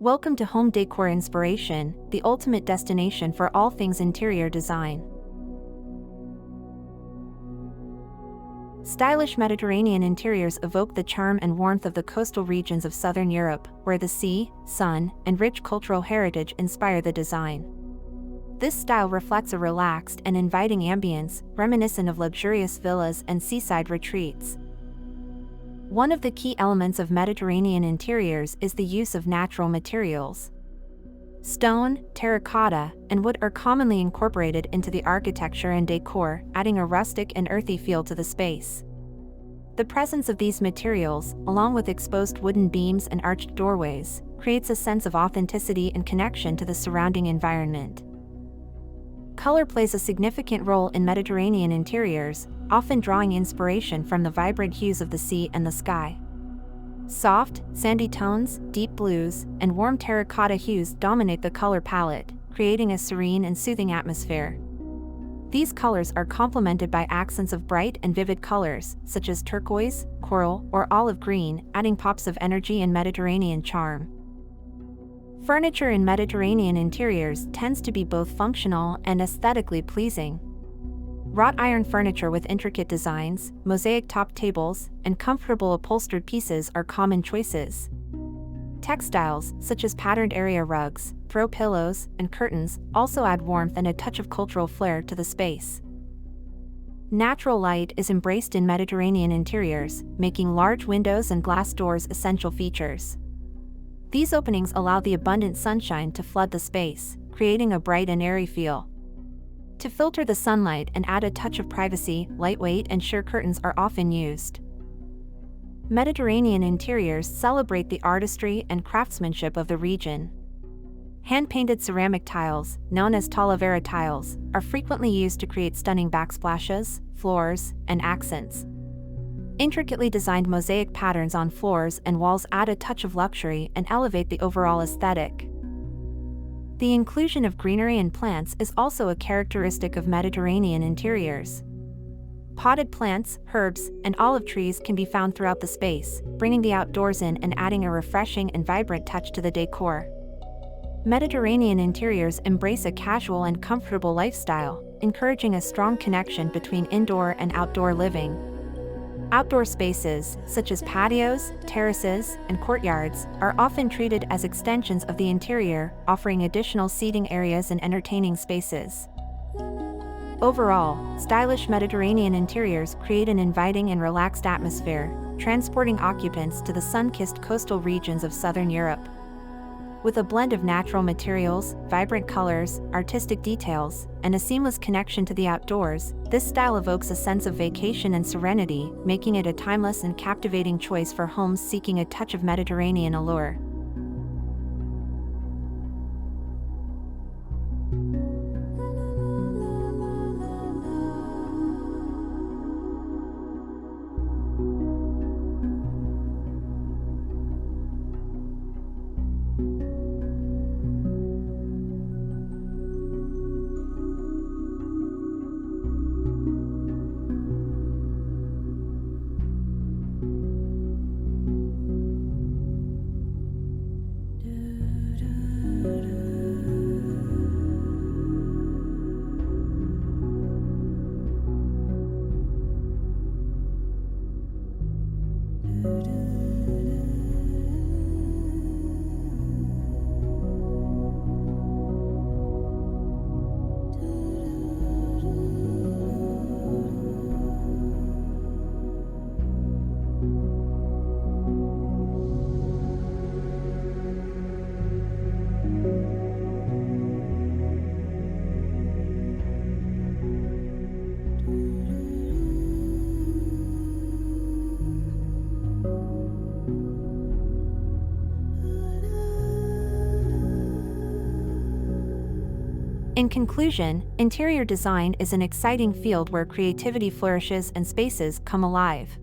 Welcome to Home Decor Inspiration, the ultimate destination for all things interior design. Stylish Mediterranean interiors evoke the charm and warmth of the coastal regions of southern Europe, where the sea, sun, and rich cultural heritage inspire the design. This style reflects a relaxed and inviting ambience, reminiscent of luxurious villas and seaside retreats. One of the key elements of Mediterranean interiors is the use of natural materials. Stone, terracotta, and wood are commonly incorporated into the architecture and decor, adding a rustic and earthy feel to the space. The presence of these materials, along with exposed wooden beams and arched doorways, creates a sense of authenticity and connection to the surrounding environment. Color plays a significant role in Mediterranean interiors, often drawing inspiration from the vibrant hues of the sea and the sky. Soft, sandy tones, deep blues, and warm terracotta hues dominate the color palette, creating a serene and soothing atmosphere. These colors are complemented by accents of bright and vivid colors, such as turquoise, coral, or olive green, adding pops of energy and Mediterranean charm. Furniture in Mediterranean interiors tends to be both functional and aesthetically pleasing. Wrought iron furniture with intricate designs, mosaic top tables, and comfortable upholstered pieces are common choices. Textiles, such as patterned area rugs, throw pillows, and curtains, also add warmth and a touch of cultural flair to the space. Natural light is embraced in Mediterranean interiors, making large windows and glass doors essential features. These openings allow the abundant sunshine to flood the space, creating a bright and airy feel. To filter the sunlight and add a touch of privacy, lightweight and sheer curtains are often used. Mediterranean interiors celebrate the artistry and craftsmanship of the region. Hand-painted ceramic tiles, known as talavera tiles, are frequently used to create stunning backsplashes, floors, and accents. Intricately designed mosaic patterns on floors and walls add a touch of luxury and elevate the overall aesthetic. The inclusion of greenery and plants is also a characteristic of Mediterranean interiors. Potted plants, herbs, and olive trees can be found throughout the space, bringing the outdoors in and adding a refreshing and vibrant touch to the decor. Mediterranean interiors embrace a casual and comfortable lifestyle, encouraging a strong connection between indoor and outdoor living. Outdoor spaces, such as patios, terraces, and courtyards, are often treated as extensions of the interior, offering additional seating areas and entertaining spaces. Overall, stylish Mediterranean interiors create an inviting and relaxed atmosphere, transporting occupants to the sun-kissed coastal regions of southern Europe. With a blend of natural materials, vibrant colors, artistic details, and a seamless connection to the outdoors, this style evokes a sense of vacation and serenity, making it a timeless and captivating choice for homes seeking a touch of Mediterranean allure. In conclusion, interior design is an exciting field where creativity flourishes and spaces come alive.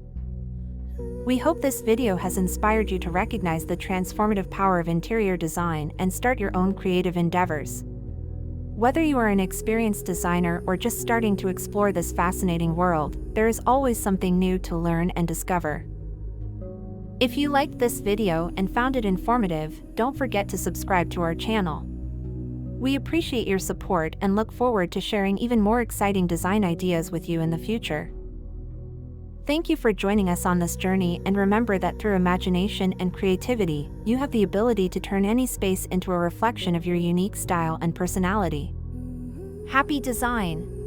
We hope this video has inspired you to recognize the transformative power of interior design and start your own creative endeavors. Whether you are an experienced designer or just starting to explore this fascinating world, there is always something new to learn and discover. If you liked this video and found it informative, don't forget to subscribe to our channel. We appreciate your support and look forward to sharing even more exciting design ideas with you in the future. Thank you for joining us on this journey, and remember that through imagination and creativity, you have the ability to turn any space into a reflection of your unique style and personality. Happy design!